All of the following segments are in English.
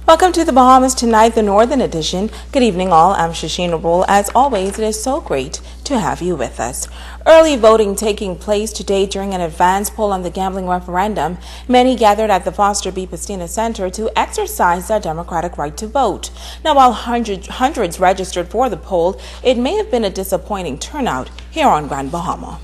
Welcome to the Bahamas Tonight, the Northern Edition. Good evening, all. I'm Shasheena Rolle. As always, it is so great to have you with us. Early voting taking place today during an advance poll on the gambling referendum. Many gathered at the Foster B. Pastina Center to exercise their democratic right to vote. Now, while hundreds registered for the poll, it may have been a disappointing turnout here on Grand Bahama.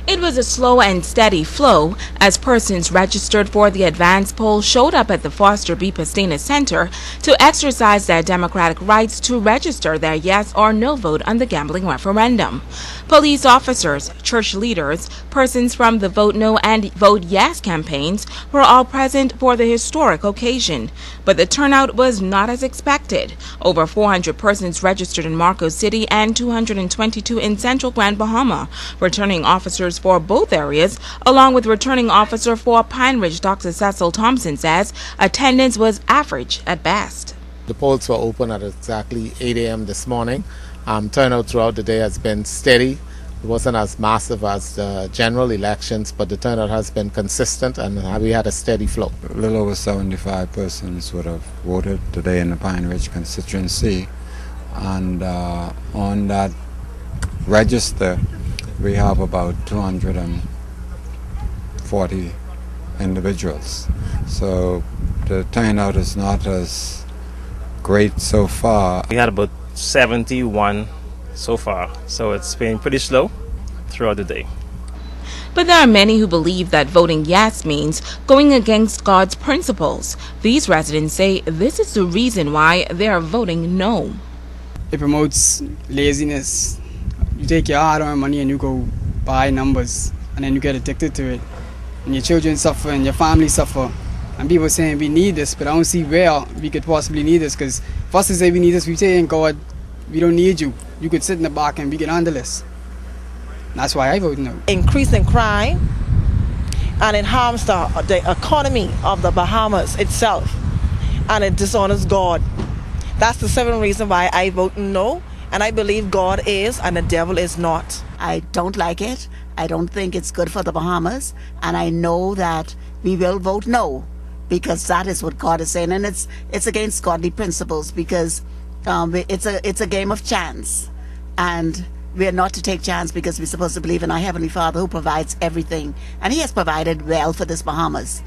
It was a slow and steady flow as persons registered for the advance poll showed up at the Foster B. Pastina Center to exercise their democratic rights to register their yes or no vote on the gambling referendum. Police officers, church leaders, persons from the Vote No and Vote Yes campaigns were all present for the historic occasion. But the turnout was not as expected. Over 400 persons registered in Marco City and 222 in Central Grand Bahama. Returning officers for both areas, along with returning officer for Pine Ridge, Dr. Cecil Thompson, says attendance was average at best. The polls were open at exactly 8 a.m. this morning. Turnout throughout the day has been steady. It wasn't as massive as the general elections, but the turnout has been consistent and we had a steady flow. A little over 75 persons would have voted today in the Pine Ridge constituency, and on that register we have about 240 individuals. So the turnout is not as great so far. We had about 71 so far, so it's been pretty slow throughout the day. But there are many who believe that voting yes means going against God's principles. These residents say this is the reason why they are voting no. It promotes laziness. You take your hard-earned money and you go buy numbers, and then you get addicted to it. And your children suffer and your family suffer. And people saying we need this, but I don't see where we could possibly need this, because first they say we need this, we say, God, we don't need you. You could sit in the back and we can handle this. That's why I vote no. Increasing crime, and it harms the economy of the Bahamas itself, and it dishonors God. That's the 7th reason why I vote no, and I believe God is and the devil is not. I don't like it. I don't think it's good for the Bahamas, and I know that we will vote no, because that is what God is saying, and it's against godly principles, because it's a game of chance, and we are not to take chance, because we're supposed to believe in our Heavenly Father who provides everything, and He has provided well for this Bahamas.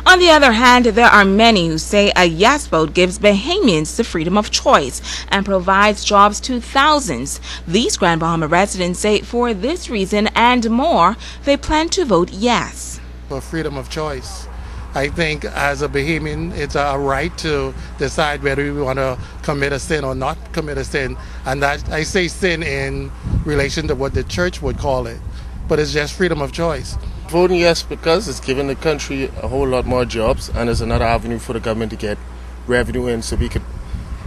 On the other hand, there are many who say a yes vote gives Bahamians the freedom of choice and provides jobs to thousands. These Grand Bahama residents say for this reason and more, they plan to vote yes. For freedom of choice. I think as a Bahamian, it's our right to decide whether we want to commit a sin or not commit a sin. And that, I say sin in relation to what the church would call it, but it's just freedom of choice. Voting yes because it's giving the country a whole lot more jobs, and it's another avenue for the government to get revenue in, so we could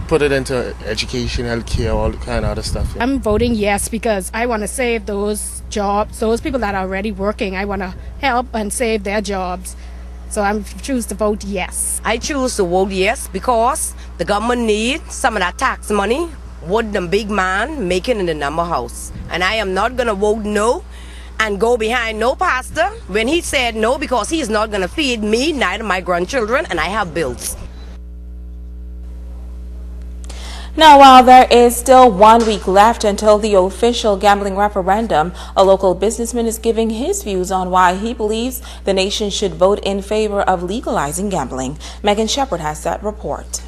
put it into education, healthcare, all kind of other stuff. Yeah. I'm voting yes because I want to save those jobs, those people that are already working. I want to help and save their jobs. So I choose to vote yes. I choose to vote yes because the government needs some of that tax money what the big man making in the number house. And I am not going to vote no and go behind no pastor when he said no, because he is not going to feed me, neither my grandchildren, and I have bills. Now, while there is still 1 week left until the official gambling referendum, a local businessman is giving his views on why he believes the nation should vote in favor of legalizing gambling. Megan Shepard has that report.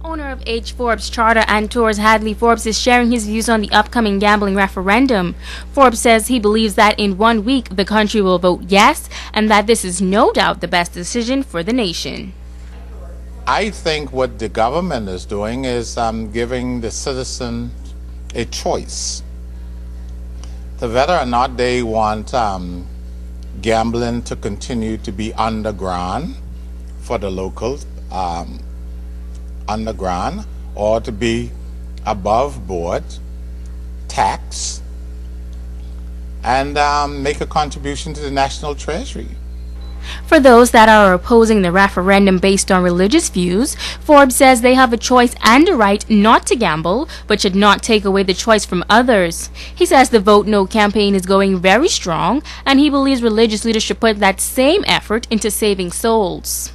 Owner of H. Forbes Charter and Tours, Hadley Forbes, is sharing his views on the upcoming gambling referendum. Forbes says he believes that in 1 week the country will vote yes, and that this is no doubt the best decision for the nation. I think what the government is doing is giving the citizen a choice to whether or not they want gambling to continue to be underground for the locals, underground, or to be above board, tax, and make a contribution to the national treasury. For those that are opposing the referendum based on religious views, Forbes says they have a choice and a right not to gamble, but should not take away the choice from others. He says the Vote No campaign is going very strong, and he believes religious leaders should put that same effort into saving souls.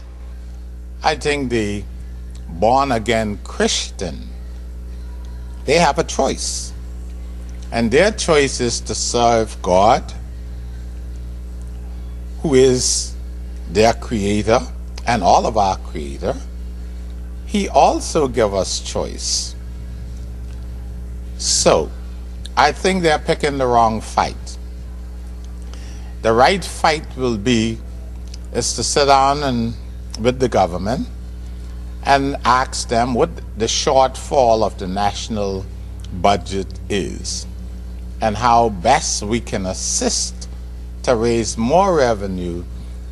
I think the born-again Christian, they have a choice. And their choice is to serve God, who is their creator and all of our creator. He also gave us choice. So, I think they're picking the wrong fight. The right fight will be is to sit down and with the government and ask them what the shortfall of the national budget is and how best we can assist to raise more revenue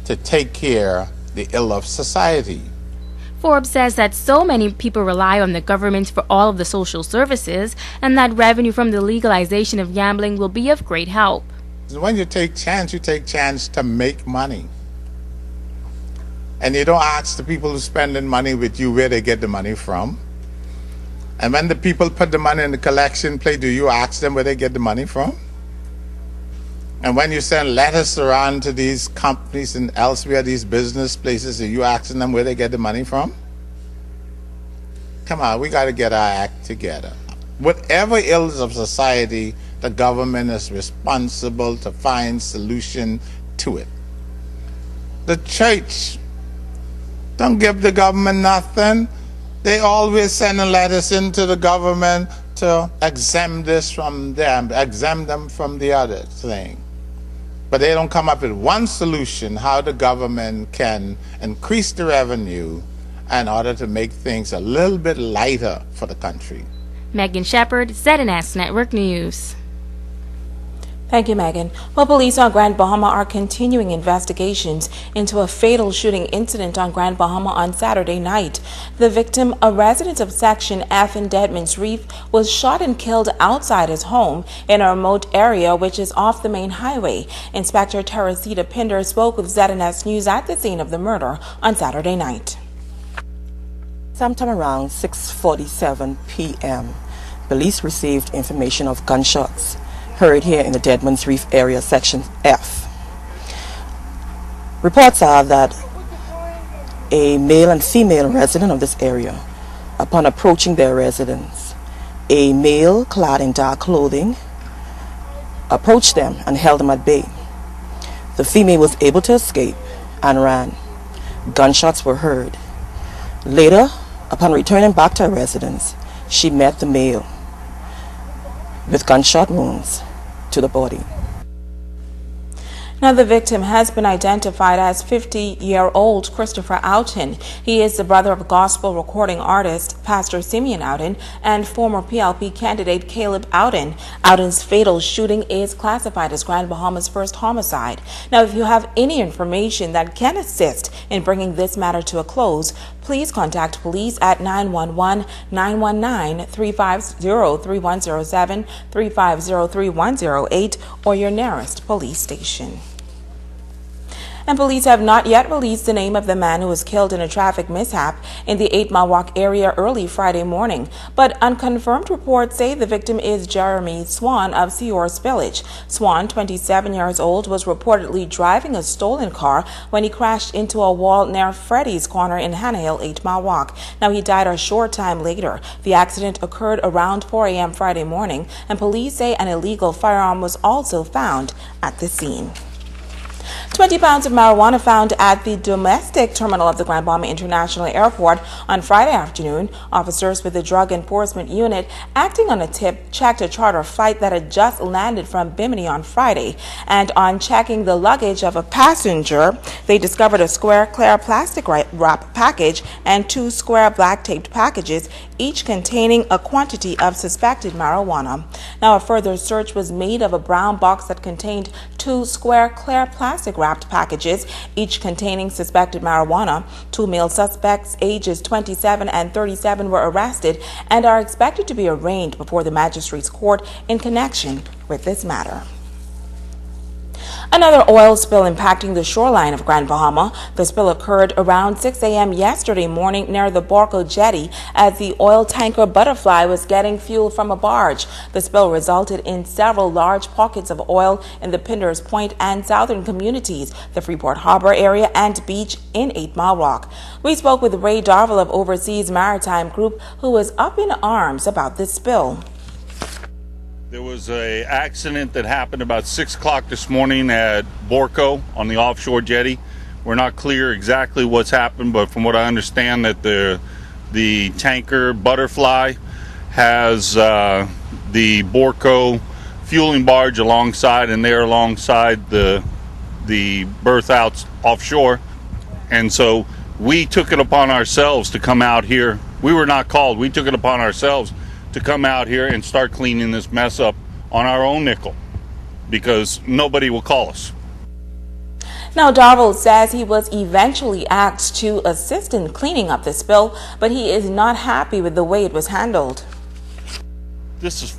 to take care of the ill of society. Forbes says that so many people rely on the government for all of the social services, and that revenue from the legalization of gambling will be of great help. When you take chance to make money. And you don't ask the people who spending money with you where they get the money from. And when the people put the money in the collection plate, do you ask them where they get the money from? And when you send letters around to these companies and elsewhere, these business places, are you asking them where they get the money from? Come on, we got to get our act together. Whatever ills of society, the government is responsible to find solution to it. The church don't give the government nothing. They always sending letters into the government to exempt this from them, exempt them from the other thing. But they don't come up with one solution how the government can increase the revenue in order to make things a little bit lighter for the country. Megan Shepard, ZNS Network News. Thank you, Megan. Well, police on Grand Bahama are continuing investigations into a fatal shooting incident on Grand Bahama on Saturday night. The victim, a resident of Section F in Deadman's Reef, was shot and killed outside his home in a remote area which is off the main highway. Inspector Teresita Pinder spoke with ZNS News at the scene of the murder on Saturday night. Sometime around 6:47 p.m., police received information of gunshots heard here in the Deadman's Reef area, Section F. Reports are that a male and female resident of this area, upon approaching their residence, a male clad in dark clothing approached them and held them at bay. The female was able to escape and ran. Gunshots were heard. Later, upon returning back to her residence, she met the male with gunshot wounds to the body. Now, the victim has been identified as 50-year-old Christopher Outen. He is the brother of gospel recording artist Pastor Simeon Outen and former PLP candidate Caleb Outen. Outen's fatal shooting is classified as Grand Bahama's first homicide. Now, if you have any information that can assist in bringing this matter to a close, please contact police at 911-919-350-3107, 350-3108, or your nearest police station. And police have not yet released the name of the man who was killed in a traffic mishap in the 8 Mile Walk area early Friday morning. But unconfirmed reports say the victim is Jeremy Swan of Seors Village. Swan, 27 years old, was reportedly driving a stolen car when he crashed into a wall near Freddy's Corner in Hanahill, 8 Mile Walk. Now, he died a short time later. The accident occurred around 4 a.m. Friday morning, and police say an illegal firearm was also found at the scene. 20 pounds of marijuana found at the domestic terminal of the Grand Bahama International Airport on Friday afternoon. Officers with the Drug Enforcement Unit, acting on a tip, checked a charter flight that had just landed from Bimini on Friday. And on checking the luggage of a passenger, they discovered a square clear plastic wrap package and 2 square black taped packages, each containing a quantity of suspected marijuana. Now, a further search was made of a brown box that contained 2 square clear plastic wrapped packages, each containing suspected marijuana. 2 male suspects, ages 27 and 37, were arrested and are expected to be arraigned before the magistrate's court in connection with this matter. Another oil spill impacting the shoreline of Grand Bahama. The spill occurred around 6 a.m. yesterday morning near the Borco jetty as the oil tanker Butterfly was getting fuel from a barge. The spill resulted in several large pockets of oil in the Pinders Point and southern communities, the Freeport Harbor area, and beach in 8 Mile Rock. We spoke with Ray Darville of Overseas Maritime Group, who was up in arms about this spill. There was an accident that happened about 6 o'clock this morning at Borco on the offshore jetty. We're not clear exactly what's happened, but from what I understand that the tanker Butterfly has the Borco fueling barge alongside, and they're alongside the berth out offshore. And so we took it upon ourselves to come out here. We were not called. We took it upon ourselves to come out here and start cleaning this mess up on our own nickel because nobody will call us. Now, Darville says he was eventually asked to assist in cleaning up the spill, but he is not happy with the way it was handled. This is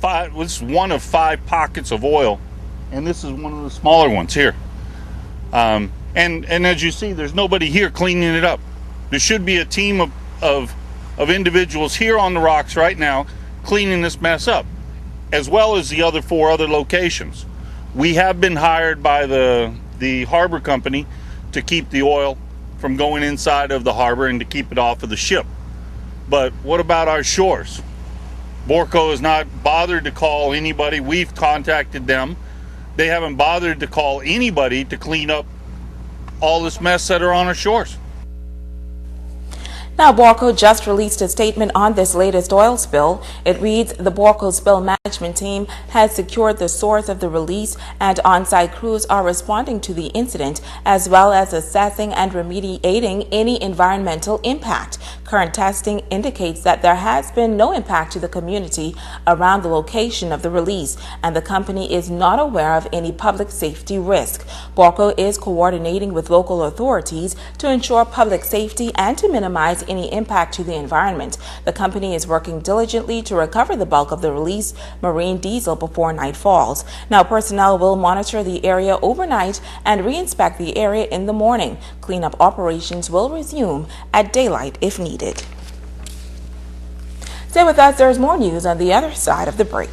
one of 5 pockets of oil, and this is one of the smaller ones here. And as you see, there's nobody here cleaning it up. There should be a team of individuals here on the rocks right now cleaning this mess up, as well as the other 4 other locations. We have been hired by the harbor company to keep the oil from going inside of the harbor and to keep it off of the ship. But what about our shores? Borco has not bothered to call anybody. We've contacted them. They haven't bothered to call anybody to clean up all this mess that are on our shores. Now, Borco just released a statement on this latest oil spill. It reads, the Borco spill management team has secured the source of the release, and on-site crews are responding to the incident as well as assessing and remediating any environmental impact. Current testing indicates that there has been no impact to the community around the location of the release, and the company is not aware of any public safety risk. Borco is coordinating with local authorities to ensure public safety and to minimize any impact to the environment. The company is working diligently to recover the bulk of the released marine diesel before night falls. Now, personnel will monitor the area overnight and re-inspect the area in the morning. Cleanup operations will resume at daylight if needed. Stay with us, there's more news on the other side of the break.